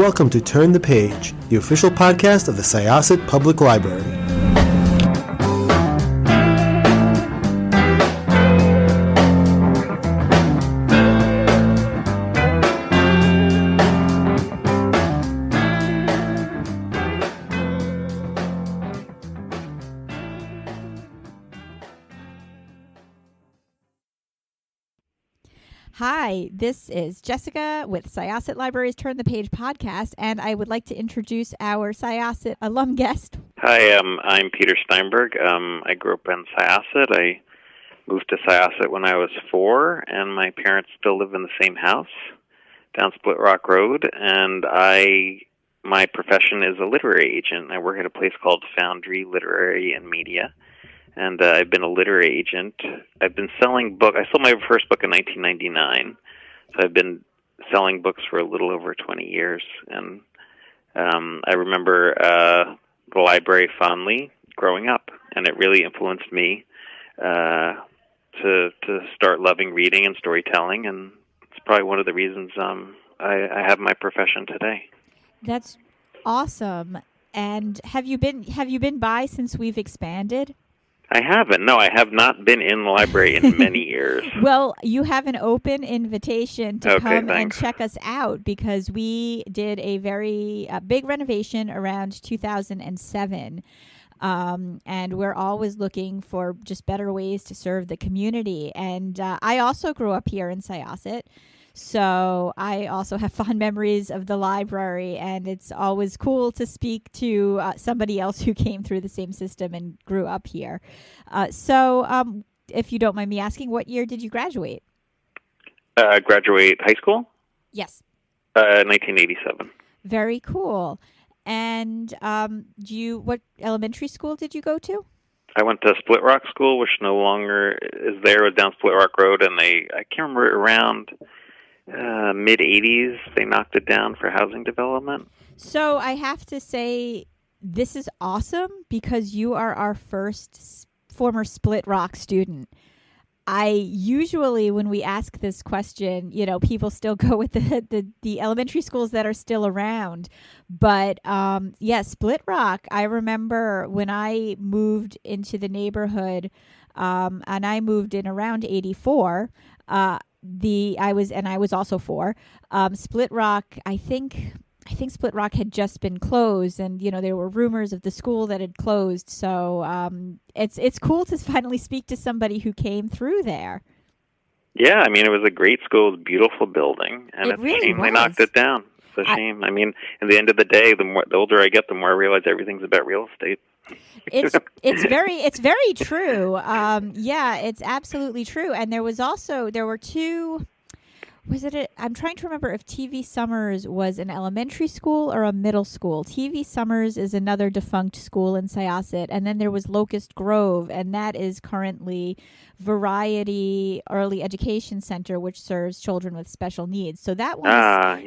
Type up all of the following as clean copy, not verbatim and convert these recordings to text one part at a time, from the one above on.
welcome to Turn the Page, the official podcast of the Syosset Public Library. Hi, this is Jessica with Syosset Library's Turn the Page podcast, and I would like to introduce our Syosset alum guest. Hi, I'm Peter Steinberg. I grew up in Syosset. I moved to Syosset when I was 4, and my parents still live in the same house down Split Rock Road, and my profession is a literary agent. I work at a place called Foundry Literary and Media. And I've been a literary agent. I've been selling books. I sold my first book in 1999. So I've been selling books for a little over 20 years. And I remember the library fondly growing up. And it really influenced me to start loving reading and storytelling. And it's probably one of the reasons I have my profession today. That's awesome. And have you been by since we've expanded? I haven't. No, I have not been in the library in many years. Well, you have an open invitation to come thanks. and check us out because we did a very big renovation around 2007. And we're always looking for just better ways to serve the community. And I also grew up here in Syosset. So I also have fond memories of the library, and it's always cool to speak to somebody else who came through the same system and grew up here. So if you don't mind me asking, what year did you graduate? Graduate high school? Yes. 1987. Very cool. And what elementary school did you go to? I went to Split Rock School, which no longer is there. It was down Split Rock Road, and I can't remember, around mid-'80s, they knocked it down for housing development. So I have to say, this is awesome because you are our first former Split Rock student. I usually, when we ask this question, people still go with the elementary schools that are still around. But Split Rock, I remember when I moved into the neighborhood, and I moved in around 84. I was also 4. Split Rock, I think Split Rock had just been closed, and there were rumors of the school that had closed. So it's cool to finally speak to somebody who came through there. Yeah, I mean, it was a great school, it was a beautiful building, and it's really a shame was. They knocked it down. It's a shame. I mean, at the end of the day, the older I get, the more I realize everything's about real estate. It's very true. It's absolutely true. And there were 2. I'm trying to remember if TV Summers was an elementary school or a middle school. TV Summers is another defunct school in Syosset, and then there was Locust Grove, and that is currently Variety Early Education Center, which serves children with special needs. So that one. I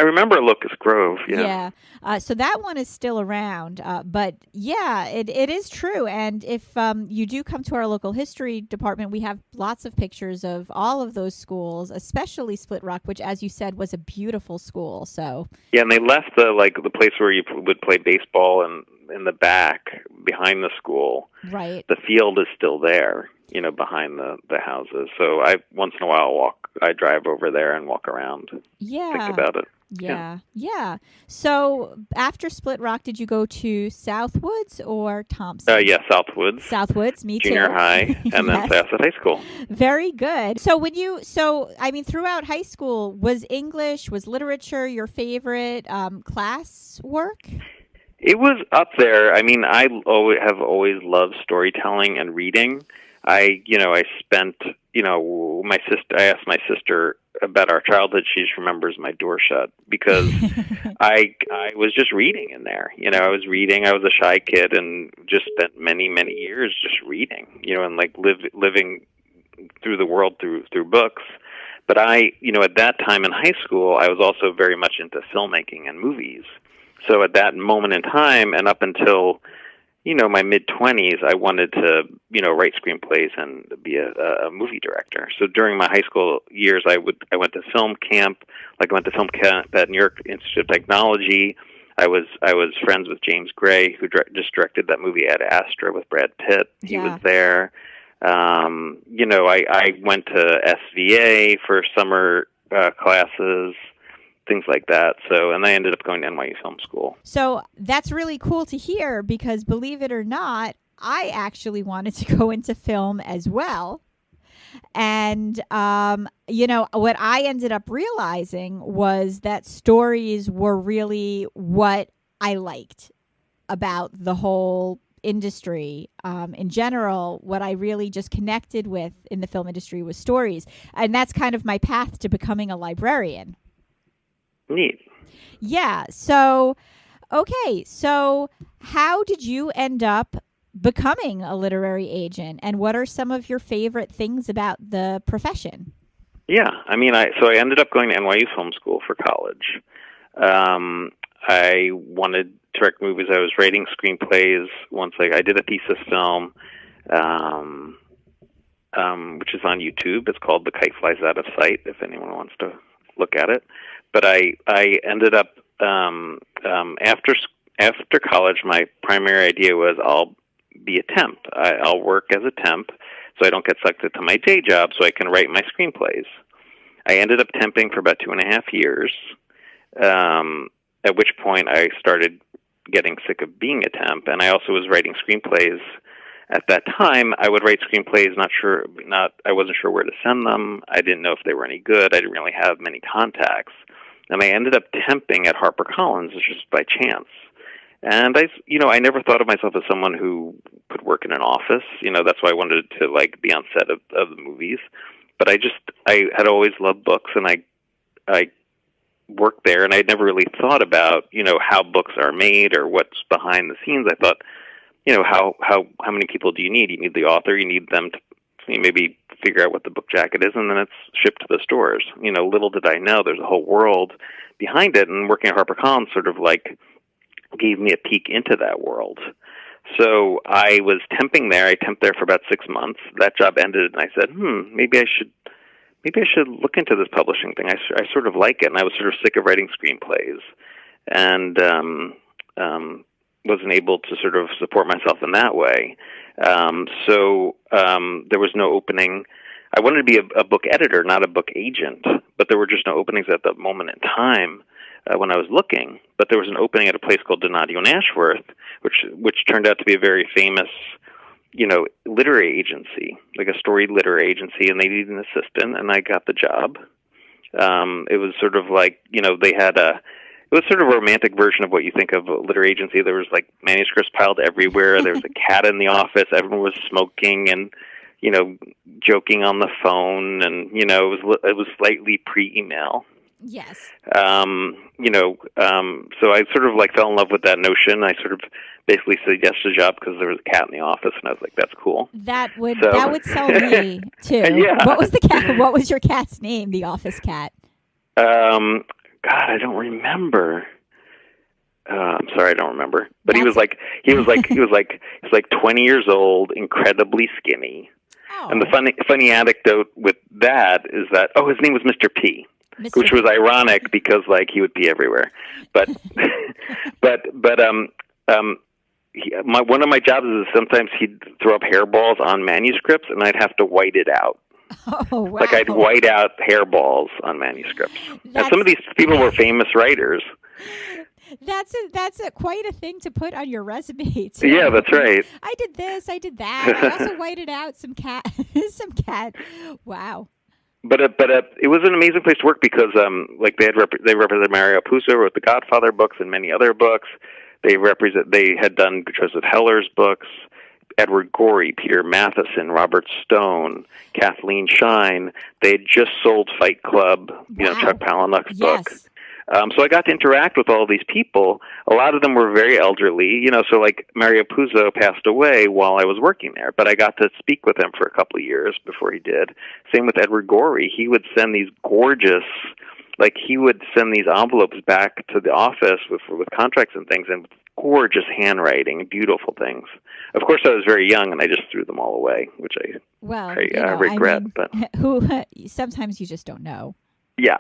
remember Locust Grove. Yeah. So that one is still around, but it is true. And if you do come to our local history department, we have lots of pictures of all of those schools, especially Split Rock, which, as you said, was a beautiful school. So and they left the place where you would play baseball in the back behind the school. Right. The field is still there, behind the houses. So I once in a while I drive over there and walk around. Yeah. Think about it. Yeah. So after Split Rock, did you go to Southwoods or Thompson? Southwoods. Southwoods, me too. Junior high, and then Syosset High School. Very good. So throughout high school, was English, was literature your favorite class work? It was up there. I mean, I have always loved storytelling and reading. I spent, I asked my sister about our childhood. She just remembers my door shut because I was just reading in there. I was reading. I was a shy kid and just spent many, many years just reading, and living through the world through books. But at that time in high school, I was also very much into filmmaking and movies. So at that moment in time and up until, my mid-20s, I wanted to, write screenplays and be a movie director. So during my high school years, I went to film camp. Like I went to film camp at New York Institute of Technology. I was friends with James Gray, who just directed that movie Ad Astra with Brad Pitt. He was there. I went to SVA for summer classes, things like that. So, and I ended up going to NYU Film School. So that's really cool to hear because, believe it or not, I actually wanted to go into film as well. And, what I ended up realizing was that stories were really what I liked about the whole industry. In general, what I really just connected with in the film industry was stories. And that's kind of my path to becoming a librarian. Neat. Yeah. So, okay. So how did you end up becoming a literary agent, and what are some of your favorite things about the profession? Yeah. I ended up going to NYU Film School for college. I wanted to direct movies. I was writing screenplays once I did a thesis film, which is on YouTube. It's called The Kite Flies Out of Sight, if anyone wants to look at it. But I ended up, after college, my primary idea was I'll be a temp. I'll work as a temp so I don't get sucked into my day job so I can write my screenplays. I ended up temping for about 2.5 years, at which point I started getting sick of being a temp, and I also was writing screenplays. At that time, I would write screenplays, I wasn't sure where to send them. I didn't know if they were any good. I didn't really have many contacts. And I ended up temping at HarperCollins just by chance. And I never thought of myself as someone who could work in an office. That's why I wanted to be on set of the movies. But I had always loved books, and I worked there, and I'd never really thought about, how books are made or what's behind the scenes. I thought, how many people do you need? You need the author, you need them to maybe figure out what the book jacket is, and then it's shipped to the stores. Little did I know there's a whole world behind it, and working at HarperCollins sort of gave me a peek into that world. So I was temping there. I temped there for about 6 months. That job ended, and I said, maybe I should look into this publishing thing. I sort of like it, and I was sort of sick of writing screenplays, and wasn't able to sort of support myself in that way. So there was no opening. I wanted to be a book editor, not a book agent, but there were just no openings at that moment in time when I was looking. But there was an opening at a place called Donadio and Ashworth, which turned out to be a very famous, literary agency, like a storied literary agency, and they needed an assistant, and I got the job. It was sort of they had it was sort of a romantic version of what you think of a literary agency. There was manuscripts piled everywhere. There was a cat in the office. Everyone was smoking and, joking on the phone. And, it was slightly pre-email. Yes. So I sort of fell in love with that notion. I sort of basically said yes to the job because there was a cat in the office, and I was like, that's cool. That would sell me too. Yeah. What was the cat? What was your cat's name? The office cat. God, I don't remember. I'm sorry, I don't remember. But he was 20 years old, incredibly skinny. Oh. And the funny anecdote with that is that his name was Mr. P, which was ironic because he would pee everywhere. But one of my jobs is sometimes he'd throw up hairballs on manuscripts, and I'd have to white it out. Oh, wow. I'd white out hairballs on manuscripts. And some of these people were famous writers. That's quite a thing to put on your resume, too. Yeah, that's right. I did this, I did that. I also whited out some cat. Wow. But it was an amazing place to work because they represented Mario Puzo, wrote the Godfather books and many other books. They had done Joseph Heller's books. Edward Gorey, Peter Matheson, Robert Stone, Kathleen Shine. They had just sold Fight Club, Chuck Palahniuk's book. So I got to interact with all these people. A lot of them were very elderly, so Mario Puzo passed away while I was working there, but I got to speak with him for a couple of years before he did. Same with Edward Gorey. He would send these gorgeous, he would send these envelopes back to the office with contracts and things, and gorgeous handwriting, beautiful things. Of course, I was very young, and I just threw them all away, which I regret. But sometimes you just don't know. Yeah.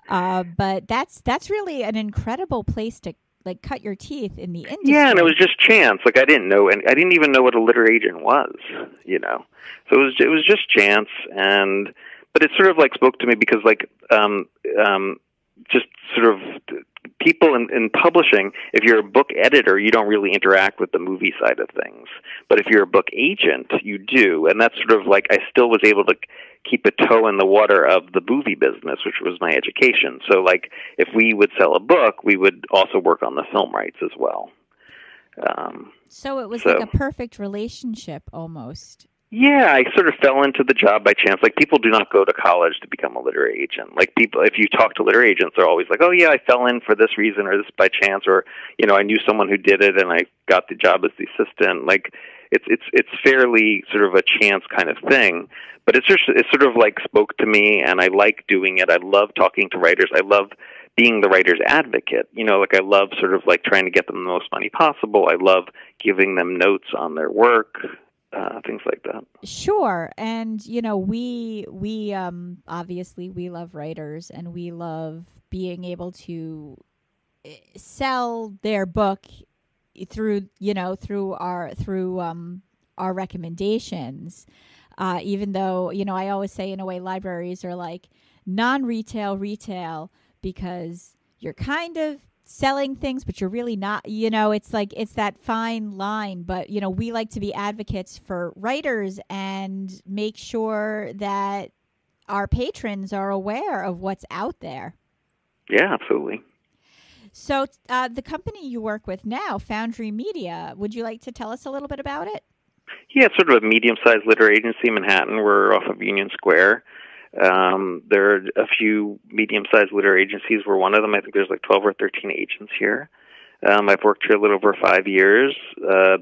But that's really an incredible place to like cut your teeth in the industry. Yeah, and it was just chance. Like I didn't know, and I didn't even know what a literary agent was. So it was just chance, but it sort of like spoke to me because like just sort of people in publishing, if you're a book editor, you don't really interact with the movie side of things. But if you're a book agent, you do. And that's sort of like I still was able to keep a toe in the water of the movie business, which was my education. So like if we would sell a book, we would also work on the film rights as well. So it was like a perfect relationship almost. Yeah, I sort of fell into the job by chance. Like, people do not go to college to become a literary agent. Like, people, if you talk to literary agents, they're always like, oh, yeah, I fell in for this reason or this by chance, or, I knew someone who did it and I got the job as the assistant. Like, it's fairly sort of a chance kind of thing. But it sort of, like, spoke to me, and I like doing it. I love talking to writers. I love being the writer's advocate. Like, I love sort of, like, trying to get them the most money possible. I love giving them notes on their work. Things like that. Sure. And, we obviously we love writers, and we love being able to sell their book through our recommendations. Even though, I always say in a way libraries are like non-retail retail, because you're kind of selling things, but you're really not, it's like, it's that fine line. But, we like to be advocates for writers and make sure that our patrons are aware of what's out there. Yeah, absolutely. So the company you work with now, Foundry Media, would you like to tell us a little bit about it? Yeah, it's sort of a medium-sized literary agency in Manhattan. We're off of Union Square. There are a few medium-sized literary agencies. We're one of them. I think there's like 12 or 13 agents here. I've worked here a little over 5 years.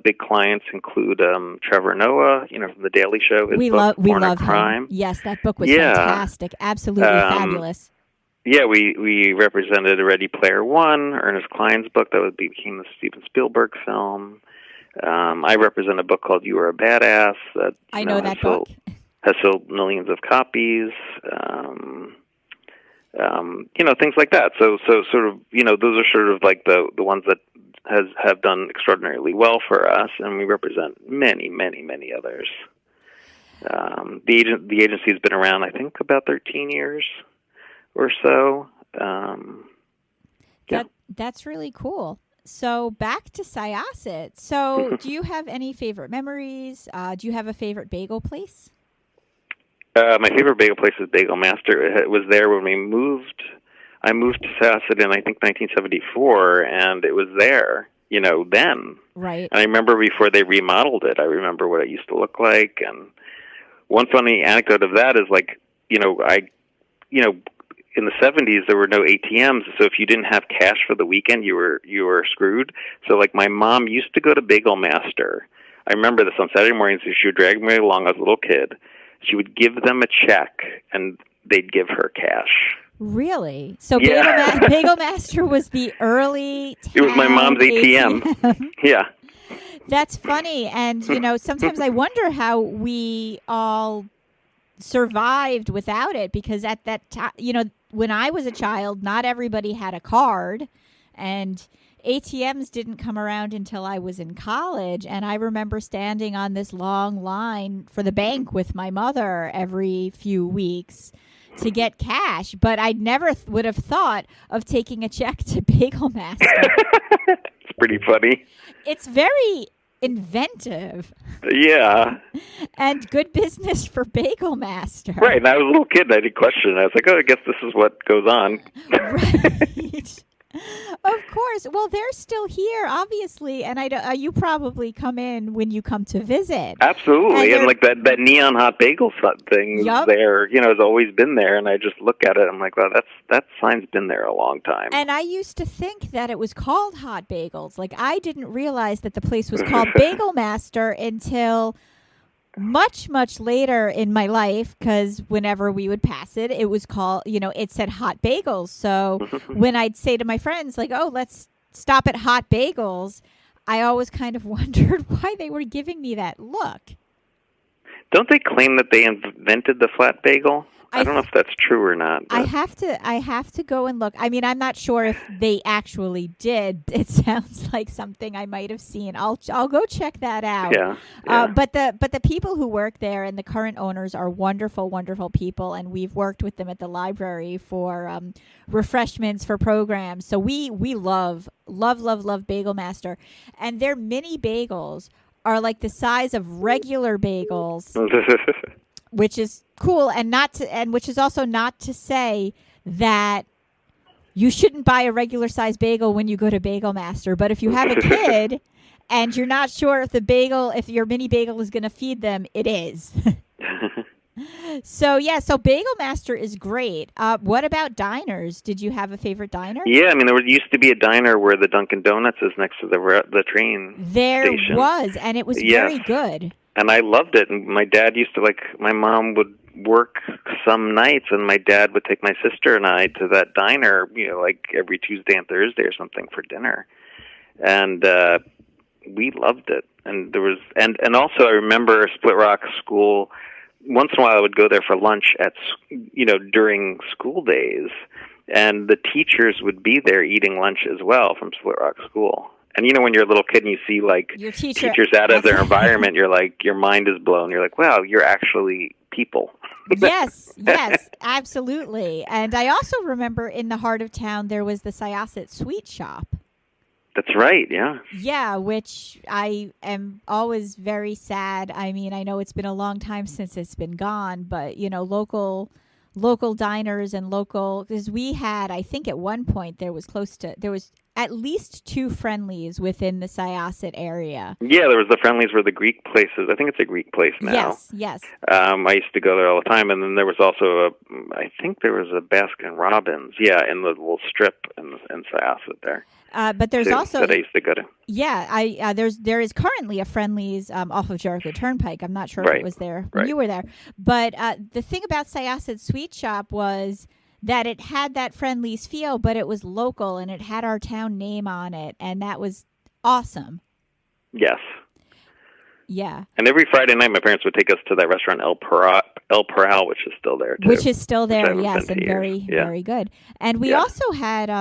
Big clients include Trevor Noah, from The Daily Show. We love Crime. Him. Yes, that book was fantastic. Absolutely fabulous. Yeah, we represented Ready Player One, Ernest Cline's book that became the Steven Spielberg film. I represent a book called You Are a Badass. I know that book. Has sold millions of copies, things like that. So sort of, those are sort of like the ones that have done extraordinarily well for us, and we represent many, many, many others. The agency's been around, I think, about 13 years or so. That's really cool. So back to Syosset. So do you have any favorite memories? Do you have a favorite bagel place? My favorite bagel place is Bagel Master. It was there when we moved. I moved to Syosset in, I think, 1974, and it was there, then. Right. And I remember before they remodeled it, I remember what it used to look like. And one funny anecdote of that is, like, in the 70s, there were no ATMs, so if you didn't have cash for the weekend, you were screwed. So, like, my mom used to go to Bagel Master. I remember this on Saturday mornings. She would drag me along as a little kid. She would give them a check, and they'd give her cash. Really? So yeah. Bagel Master was the early It was my mom's ATM. Yeah. That's funny. And, sometimes I wonder how we all survived without it, because at that time, when I was a child, not everybody had a card, and ATMs didn't come around until I was in college. And I remember standing on this long line for the bank with my mother every few weeks to get cash, but I never would have thought of taking a check to Bagel Master. It's pretty funny. It's very inventive. Yeah. And good business for Bagel Master. Right, and I was a little kid and I didn't question it. I was like, I guess this is what goes on. Right. Of course. Well, they're still here, obviously, and you probably come in when you come to visit. Absolutely, and like that neon hot bagel thing there, has always been there, and I just look at it, I'm like, wow, that sign's been there a long time. And I used to think that it was called Hot Bagels. Like, I didn't realize that the place was called Bagel Master until much, much later in my life, because whenever we would pass it, it was called, it said Hot Bagels. So when I'd say to my friends, like, oh, let's stop at Hot Bagels, I always kind of wondered why they were giving me that look. Don't they claim that they invented the flat bagel? I don't know if that's true or not. I have to go and look. I mean, I'm not sure if they actually did. It sounds like something I might have seen. I'll go check that out. Yeah. But the people who work there and the current owners are wonderful, wonderful people, and we've worked with them at the library for refreshments for programs. So we love Bagel Master, and their mini bagels are like the size of regular bagels. Which is cool, and which is also not to say that you shouldn't buy a regular size bagel when you go to Bagel Master. But if you have a kid and you're not sure if your mini bagel is going to feed them, it is. So Bagel Master is great. What about diners? Did you have a favorite diner? Yeah, I mean, there used to be a diner where the Dunkin' Donuts is next to the train station. There was, and it was very good. And I loved it. And my dad used to, my mom would work some nights, and my dad would take my sister and I to that diner, every Tuesday and Thursday or something for dinner. And we loved it. And there was, and also I remember Split Rock School. Once in a while, I would go there for lunch during school days, and the teachers would be there eating lunch as well from Split Rock School. And when you're a little kid and you see your teachers out of their environment, you're like, your mind is blown. You're like, wow, you're actually people. Yes, absolutely. And I also remember in the heart of town there was the Syosset Sweet Shop. That's right, yeah. Yeah, which I am always very sad. I mean, I know it's been a long time since it's been gone, but local diners and because we had, I think at one point there was at least 2 Friendlies within the Syosset area. Yeah, there was the Friendlies where the Greek place is. I think it's a Greek place now. Yes. I used to go there all the time, and then there was also I think there was a Baskin Robbins, in the little strip in Syosset there. But there's also that I used to go to. Yeah, there is currently a Friendlies off of Jericho Turnpike. I'm not sure if it was there when you were there. But the thing about Syosset Sweet Shop was that it had that Friendlies feel, but it was local and it had our town name on it, and that was awesome. Yes. Yeah. And every Friday night, my parents would take us to that restaurant El Parral, which is still there, too. Which is still there, yes, and very, very good. And we also had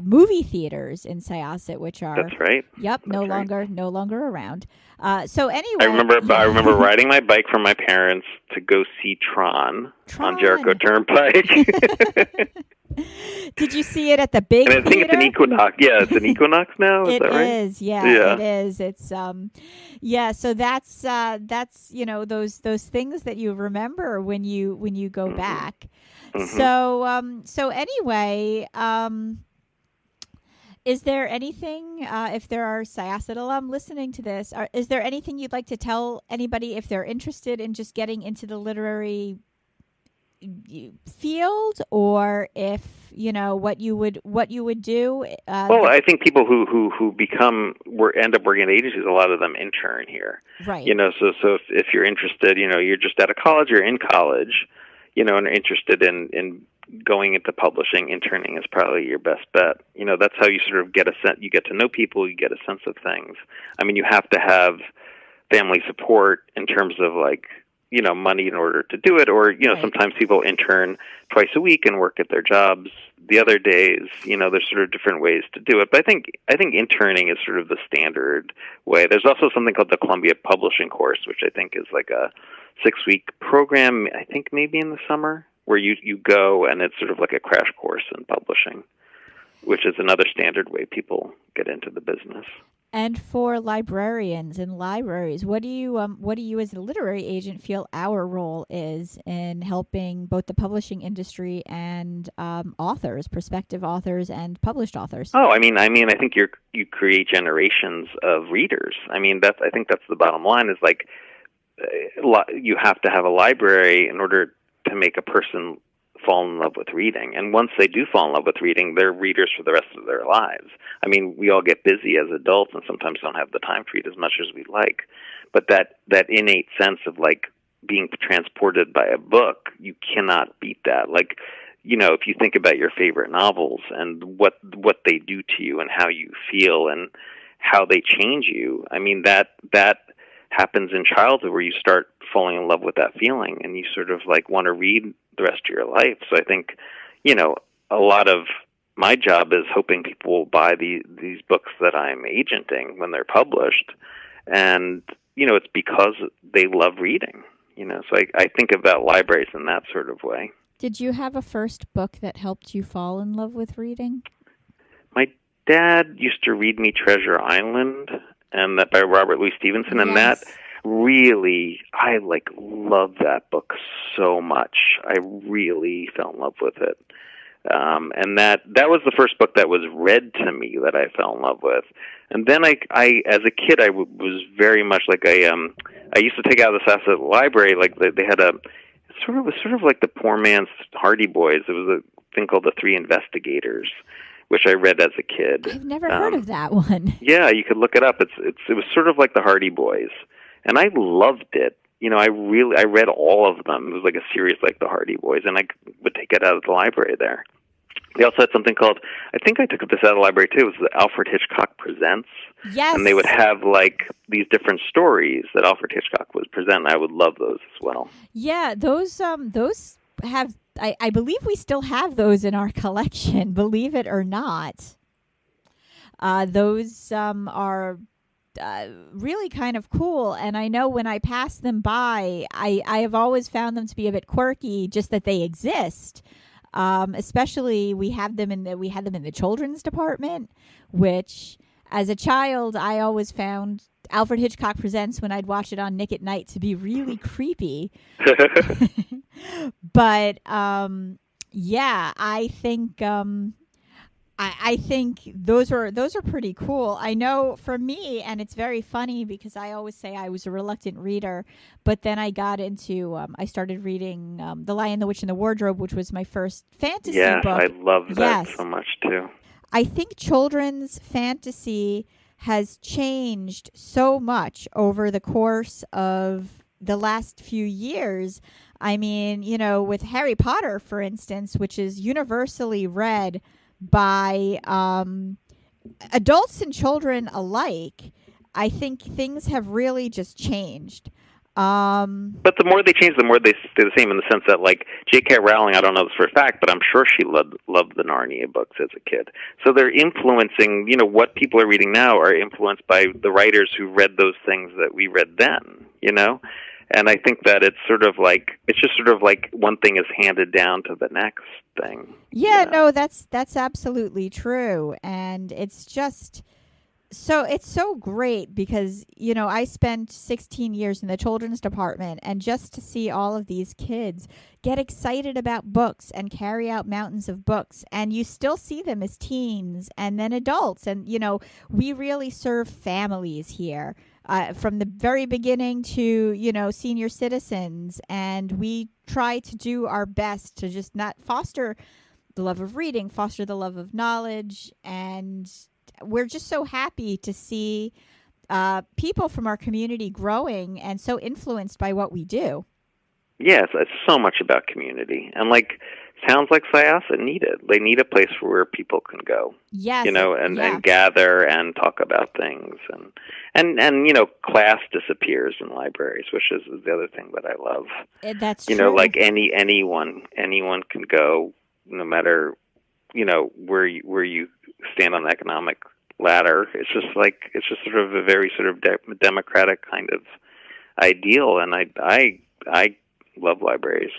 movie theaters in Syosset, which are... That's right. Yep, no longer around. So anyway... I remember riding my bike from my parents to go see Tron. On Jericho Turnpike. Did you see it at the big theater? I think it's an Equinox. Yeah, it's an Equinox now. Is that right? It is. Yeah, it is. It's so that's those things that you remember when you go back. Mm-hmm. So anyway, is there anything, if there are Syosset alum listening to this, is there anything you'd like to tell anybody if they're interested in just getting into the literary field, or if what you would do? Well, I think people who end up working at agencies, a lot of them intern here, right? So if you're interested, you're just out of college, you're in college, and are interested in going into publishing, interning is probably your best bet. That's how you sort of get a sense. You get to know people, you get a sense of things. I mean, you have to have family support in terms of money in order to do it, or right. Sometimes people intern twice a week and work at their jobs the other days. There's sort of different ways to do it, but I think interning is sort of the standard way. There's also something called the Columbia Publishing Course, which I think is like a 6-week program, I think maybe in the summer, where you go and it's sort of like a crash course in publishing, which is another standard way people get into the business. And for librarians and libraries, what do you as a literary agent feel our role is in helping both the publishing industry and authors, prospective authors and published authors? Oh, I mean, I think you create generations of readers. I think that's the bottom line. Is you have to have a library in order to make a person fall in love with reading. And once they do fall in love with reading, they're readers for the rest of their lives. I mean, we all get busy as adults and sometimes don't have the time to read as much as we'd like. But that innate sense of being transported by a book, you cannot beat that. If you think about your favorite novels and what they do to you and how you feel and how they change you. I mean, that happens in childhood where you start falling in love with that feeling and you sort of like want to read the rest of your life. So I think, a lot of my job is hoping people will buy these books that I'm agenting when they're published. And, it's because they love reading, So I think about libraries in that sort of way. Did you have a first book that helped you fall in love with reading? My dad used to read me Treasure Island, and that by Robert Louis Stevenson, and that really, I love that book so much. I really fell in love with it. And that was the first book that was read to me that I fell in love with. And then I as a kid, I was very much like I used to take out of the Syosset library, like they had a sort of like the poor man's Hardy Boys. It was a thing called The Three Investigators, which I read as a kid. I've never heard of that one. Yeah, you could look it up. It was sort of like the Hardy Boys, and I loved it. I read all of them. It was like a series like the Hardy Boys, and I would take it out of the library there. They also had something called, I think I took this out of the library too, it was the Alfred Hitchcock Presents. Yes. And they would have these different stories that Alfred Hitchcock would present, and I would love those as well. Yeah, those have, I believe we still have those in our collection, believe it or not. Those are really kind of cool, and I know when I pass them by, I have always found them to be a bit quirky, just that they exist. Especially we had them in the children's department, which as a child I always found Alfred Hitchcock Presents when I'd watch it on Nick at Night to be really creepy. But yeah, I think I think those are pretty cool. I know for me, and it's very funny because I always say I was a reluctant reader, but then I got into I started reading The Lion, the Witch, and the Wardrobe, which was my first fantasy book. I love that so much too. I think children's fantasy has changed so much over the course of the last few years. I mean, with Harry Potter, for instance, which is universally read by adults and children alike, I think things have really just changed. But the more they change, the more they stay the same, in the sense that, J.K. Rowling, I don't know this for a fact, but I'm sure she loved the Narnia books as a kid. So they're influencing, what people are reading now are influenced by the writers who read those things that we read then, And I think that it's just sort of like one thing is handed down to the next thing. Yeah, no, that's absolutely true. And it's just it's so great because, I spent 16 years in the children's department, and just to see all of these kids get excited about books and carry out mountains of books, and you still see them as teens and then adults. And, we really serve families here. From the very beginning to, senior citizens. And we try to do our best to just not foster the love of reading, foster the love of knowledge. And we're just so happy to see people from our community growing and so influenced by what we do. Yes, it's so much about community. And towns like Syosset need it. They need a place where people can go. Yes. And gather and talk about things. And class disappears in libraries, which is the other thing that I love. That's true. Anyone can go, no matter, where you stand on the economic ladder. It's just sort of a very sort of democratic kind of ideal. And I love libraries.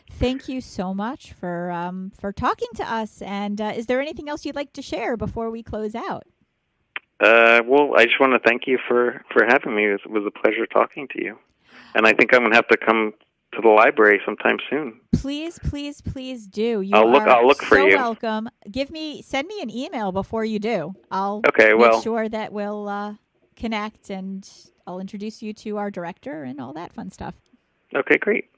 Thank you so much for talking to us. And is there anything else you'd like to share before we close out? Well, I just want to thank you for having me. It was a pleasure talking to you. And I think I'm going to have to come to the library sometime soon. Please, please, please do. I'll look for you. So welcome. Send me an email before you do. I'll make sure that we'll connect, and I'll introduce you to our director and all that fun stuff. Okay, great.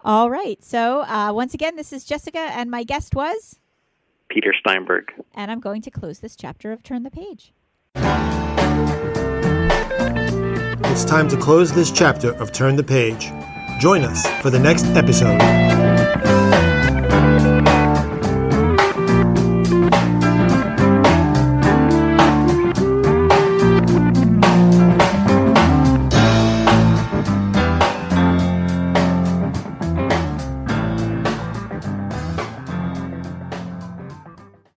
All right. So once again, this is Jessica, and my guest was Peter Steinberg. And I'm going to close this chapter of Turn the Page. It's time to close this chapter of Turn the Page. Join us for the next episode.